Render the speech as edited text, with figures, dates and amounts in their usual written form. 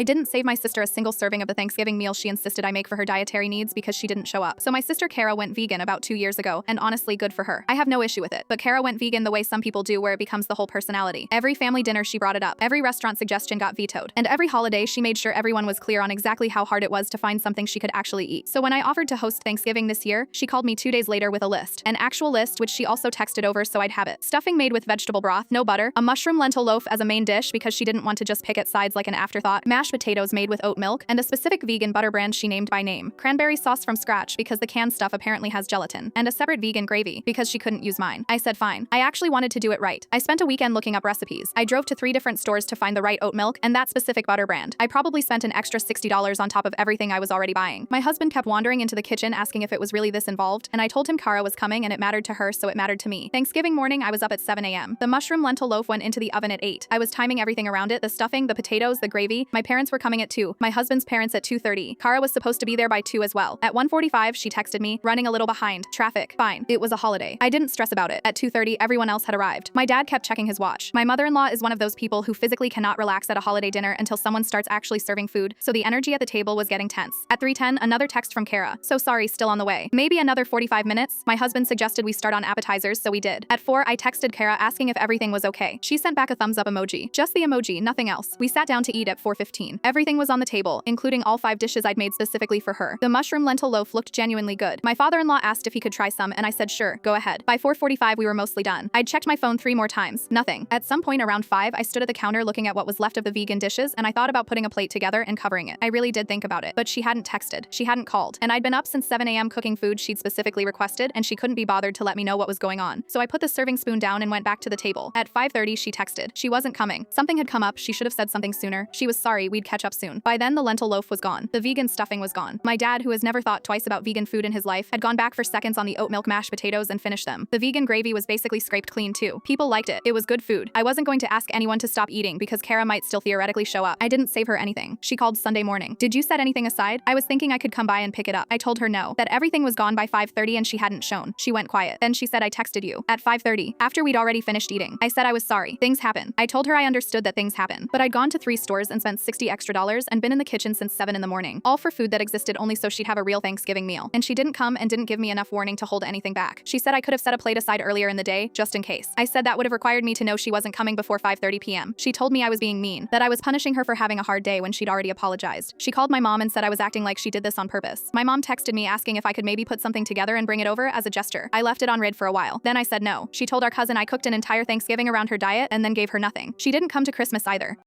I didn't save my sister a single serving of the Thanksgiving meal she insisted I make for her dietary needs because she didn't show up. So my sister Kara went vegan about 2 years ago, and honestly, good for her. I have no issue with it. But Kara went vegan the way some people do, where it becomes the whole personality. Every family dinner she brought it up. Every restaurant suggestion got vetoed. And every holiday she made sure everyone was clear on exactly how hard it was to find something she could actually eat. So when I offered to host Thanksgiving this year, she called me 2 days later with a list. An actual list, which she also texted over so I'd have it. Stuffing made with vegetable broth, no butter, a mushroom lentil loaf as a main dish because she didn't want to just pick at sides like an afterthought, mashed potatoes made with oat milk, and a specific vegan butter brand she named by name, cranberry sauce from scratch because the canned stuff apparently has gelatin, and a separate vegan gravy because she couldn't use mine. I said fine. I actually wanted to do it right. I spent a weekend looking up recipes. I drove to 3 different stores to find the right oat milk and that specific butter brand. I probably spent an extra $60 on top of everything I was already buying. My husband kept wandering into the kitchen asking if it was really this involved, and I told him Kara was coming and it mattered to her, so it mattered to me. Thanksgiving morning, I was up at 7 a.m. The mushroom lentil loaf went into the oven at 8. I was timing everything around it, the stuffing, the potatoes, the gravy. My parents were coming at 2. My husband's parents at 2:30. Kara was supposed to be there by 2 as well. At 1:45, she texted me, running a little behind. Traffic. Fine. It was a holiday. I didn't stress about it. At 2:30, everyone else had arrived. My dad kept checking his watch. My mother-in-law is one of those people who physically cannot relax at a holiday dinner until someone starts actually serving food, so the energy at the table was getting tense. At 3:10, another text from Kara. So sorry, still on the way. Maybe another 45 minutes? My husband suggested we start on appetizers, so we did. At 4, I texted Kara asking if everything was okay. She sent back a thumbs up emoji. Just the emoji, nothing else. We sat down to eat at 4:15. Everything was on the table, including all 5 dishes I'd made specifically for her. The mushroom lentil loaf looked genuinely good. My father-in-law asked if he could try some, and I said sure, go ahead. By 4:45, we were mostly done. I'd checked my phone 3 more times. Nothing. At some point around 5, I stood at the counter looking at what was left of the vegan dishes, and I thought about putting a plate together and covering it. I really did think about it, but she hadn't texted. She hadn't called. And I'd been up since 7 a.m. cooking food she'd specifically requested, and she couldn't be bothered to let me know what was going on. So I put the serving spoon down and went back to the table. At 5:30, she texted. She wasn't coming. Something had come up. She should have said something sooner. She was sorry. We'd catch up soon. By then, the lentil loaf was gone. The vegan stuffing was gone. My dad, who has never thought twice about vegan food in his life, had gone back for seconds on the oat milk mashed potatoes and finished them. The vegan gravy was basically scraped clean too. People liked it. It was good food. I wasn't going to ask anyone to stop eating because Kara might still theoretically show up. I didn't save her anything. She called Sunday morning. Did you set anything aside? I was thinking I could come by and pick it up. I told her no, that everything was gone by 5:30 and she hadn't shown. She went quiet. Then she said I texted you. At 5:30, after we'd already finished eating. I said I was sorry. Things happen. I told her I understood that things happen. But I'd gone to 3 stores and spent $60 extra and been in the kitchen since 7 in the morning. All for food that existed only so she'd have a real Thanksgiving meal. And she didn't come and didn't give me enough warning to hold anything back. She said I could have set a plate aside earlier in the day, just in case. I said that would have required me to know she wasn't coming before 5:30 p.m. She told me I was being mean, that I was punishing her for having a hard day when she'd already apologized. She called my mom and said I was acting like she did this on purpose. My mom texted me asking if I could maybe put something together and bring it over as a gesture. I left it on red for a while. Then I said no. She told our cousin I cooked an entire Thanksgiving around her diet and then gave her nothing. She didn't come to Christmas either.